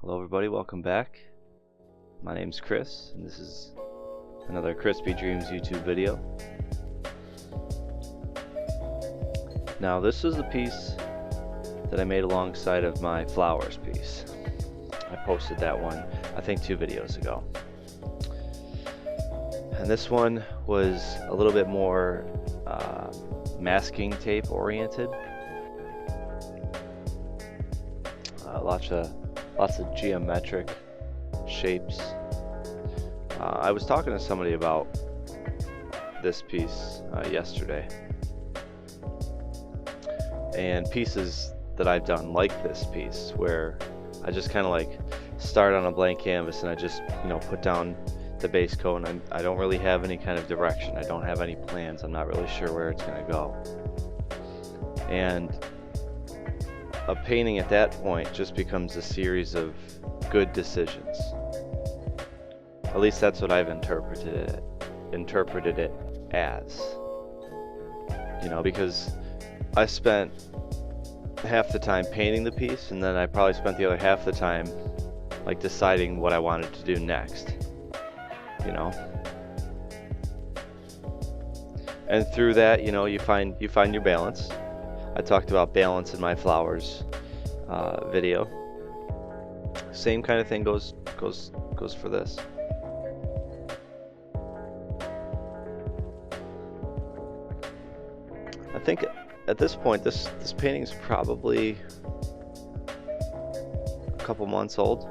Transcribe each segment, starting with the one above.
Hello everybody, welcome back. My name's Chris, and this is another Krispy Dreemz YouTube video. Now this is the piece that I made alongside of my flowers piece. I posted that one, I think 2 videos ago. And this one was a little bit more masking tape oriented. Lots of geometric shapes. I was talking to somebody about this piece yesterday, and pieces that I've done like this piece where I just kind of like start on a blank canvas and I just put down the base coat, and I don't really have any kind of direction. I don't have any plans. I'm not really sure where it's gonna go. And a painting at that point just becomes a series of good decisions. At least that's what I've interpreted it as. Because I spent half the time painting the piece, and then I probably spent the other half the time like deciding what I wanted to do next. And through that, you find your balance. I talked about balance in my flowers video. Same kind of thing goes for this. I think at this point this painting is probably a couple months old.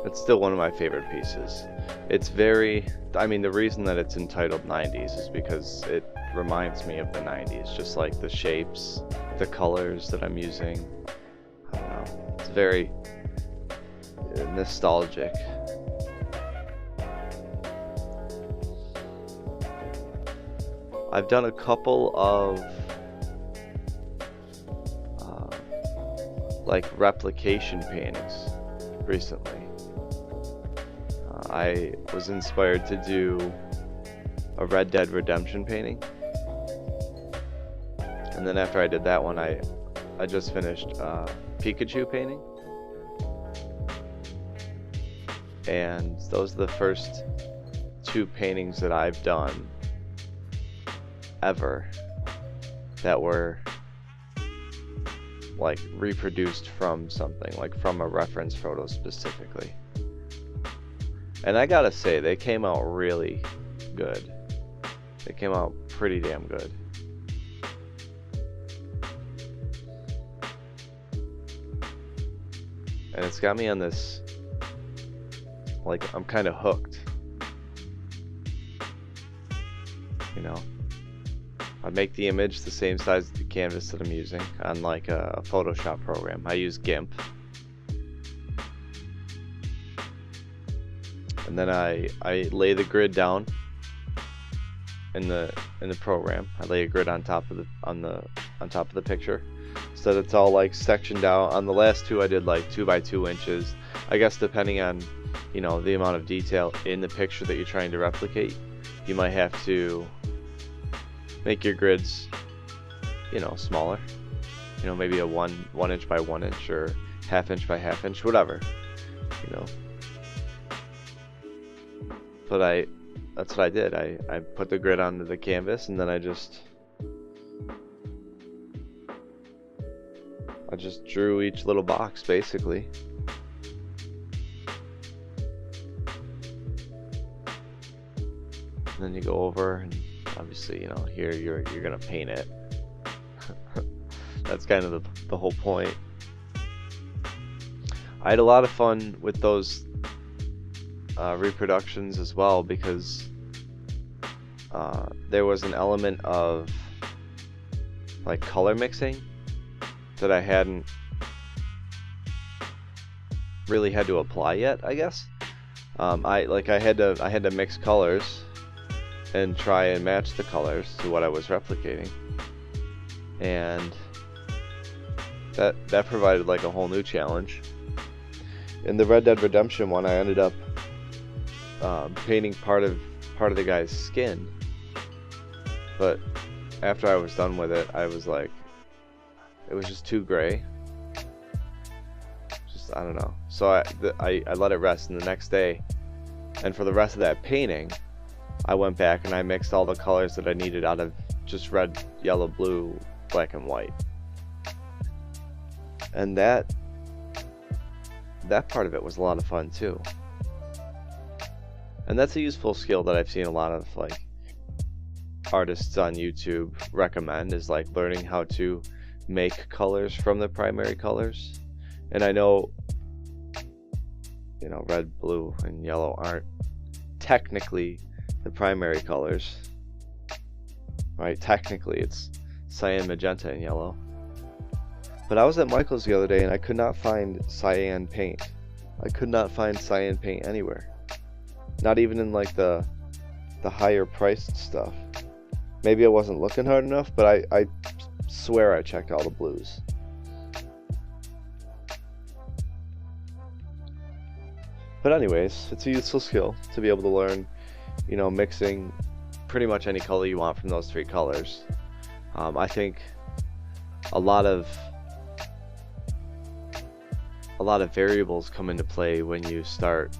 It's still one of my favorite pieces. It's very, the reason that it's entitled 90s is because it reminds me of the 90s, just like the shapes, the colors that I'm using. I don't know, it's very nostalgic. I've done a couple of like replication paintings recently. I was inspired to do a Red Dead Redemption painting, and then after I did that one, I just finished Pikachu painting, and those are the first 2 paintings that I've done ever that were like reproduced from something, like from a reference photo specifically. And I gotta say, they came out really good. They came out pretty damn good. And it's got me on this, like, I'm kind of hooked. I make the image the same size as the canvas that I'm using on like a Photoshop program. I use GIMP. And then I lay the grid down in the program. I lay a grid on top of the picture, so that it's all like sectioned out. On the last 2 I did like 2 by 2 inches. I guess depending on the amount of detail in the picture that you're trying to replicate, you might have to make your grids smaller. Maybe a 1 inch by 1 inch, or ½ inch by ½ inch, whatever. But that's what I did. I put the grid onto the canvas, and then I just drew each little box basically. And then you go over, and obviously, here you're gonna paint it. That's kind of the whole point. I had a lot of fun with those reproductions as well, because there was an element of like color mixing that I hadn't really had to apply yet, I guess. I had to mix colors and try and match the colors to what I was replicating, and that provided like a whole new challenge. In the Red Dead Redemption one, I ended up painting part of the guy's skin, but after I was done with it, I was like, it was just too gray. just, I don't know. So I let it rest, and the next day, and for the rest of that painting, I went back and I mixed all the colors that I needed out of just red, yellow, blue, black, and white. And that part of it was a lot of fun too. And that's a useful skill that I've seen a lot of like artists on YouTube recommend, is like learning how to make colors from the primary colors. And I know, you know, red, blue, and yellow aren't technically the primary colors, right? Technically it's cyan, magenta, and yellow. But I was at Michael's the other day and I could not find cyan paint. I could not find cyan paint anywhere. Not even in like the higher priced stuff. Maybe I wasn't looking hard enough, but I swear I checked all the blues. But anyways, it's a useful skill to be able to learn, you know, mixing pretty much any color you want from those three colors. I think a lot of variables come into play when you start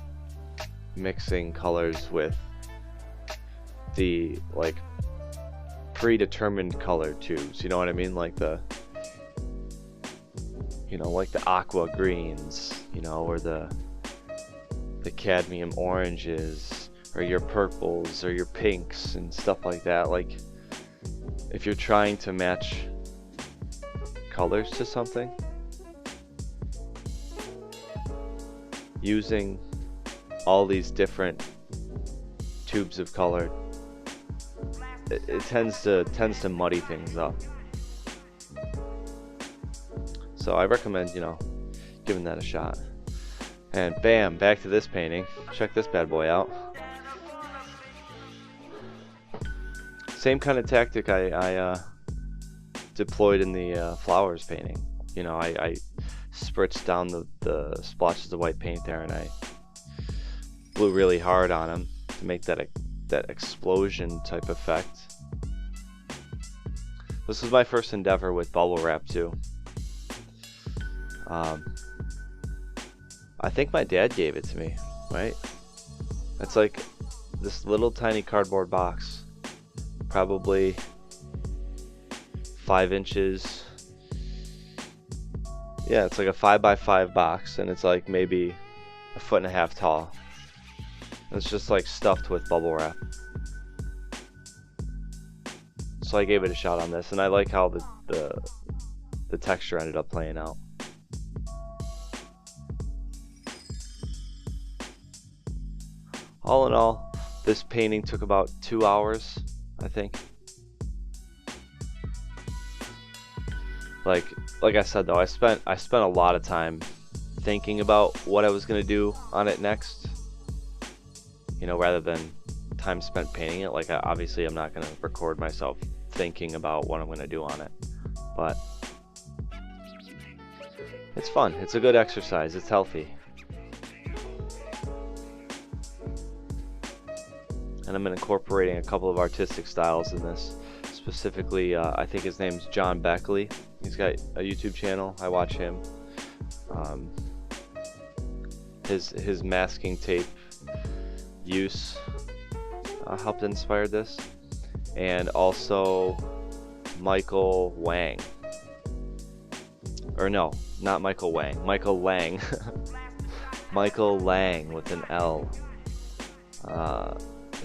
mixing colors with the like predetermined color tubes. You know what I mean? Like the, you know, like the aqua greens, you know, or the cadmium oranges, or your purples, or your pinks, and stuff like that. Like, if you're trying to match colors to something, using all these different tubes of color, it tends to muddy things up. So I recommend, you know, giving that a shot. And bam, back to this painting. Check this bad boy out. Same kind of tactic I deployed in the flowers painting. You know, I spritzed down the splotches of white paint there, and I blew really hard on them to make that explosion type effect. This was my first endeavor with bubble wrap too. I think my dad gave it to me, right? It's like this little tiny cardboard box, probably 5 inches. Yeah, it's like a 5x5 box, and it's like maybe 1.5 feet tall. It's just like stuffed with bubble wrap. So I gave it a shot on this, and I like how the texture ended up playing out. All in all, this painting took about 2 hours, I think. Like I said though, I spent a lot of time thinking about what I was gonna do on it next. You know, rather than time spent painting it. Like, obviously I'm not gonna record myself thinking about what I'm gonna do on it, but it's fun. It's a good exercise. It's healthy. And I'm incorporating a couple of artistic styles in this. Specifically, I think his name's John Beckley. He's got a YouTube channel. I watch him. His masking tape use helped inspire this. And also Michael Wang. Or no, not Michael Wang. Michael Lang. Michael Lang with an L.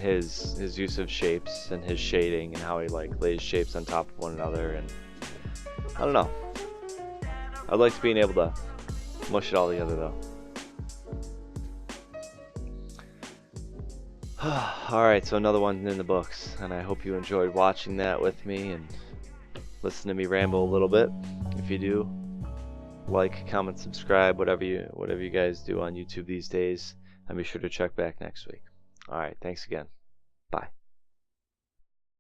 His use of shapes and his shading and how he like lays shapes on top of one another, and I don't know. I'd like to being able to mush it all together though. Alright, so another one in the books, and I hope you enjoyed watching that with me and listen to me ramble a little bit. If you do, like, comment, subscribe, whatever you guys do on YouTube these days, and be sure to check back next week. Alright, thanks again. Bye.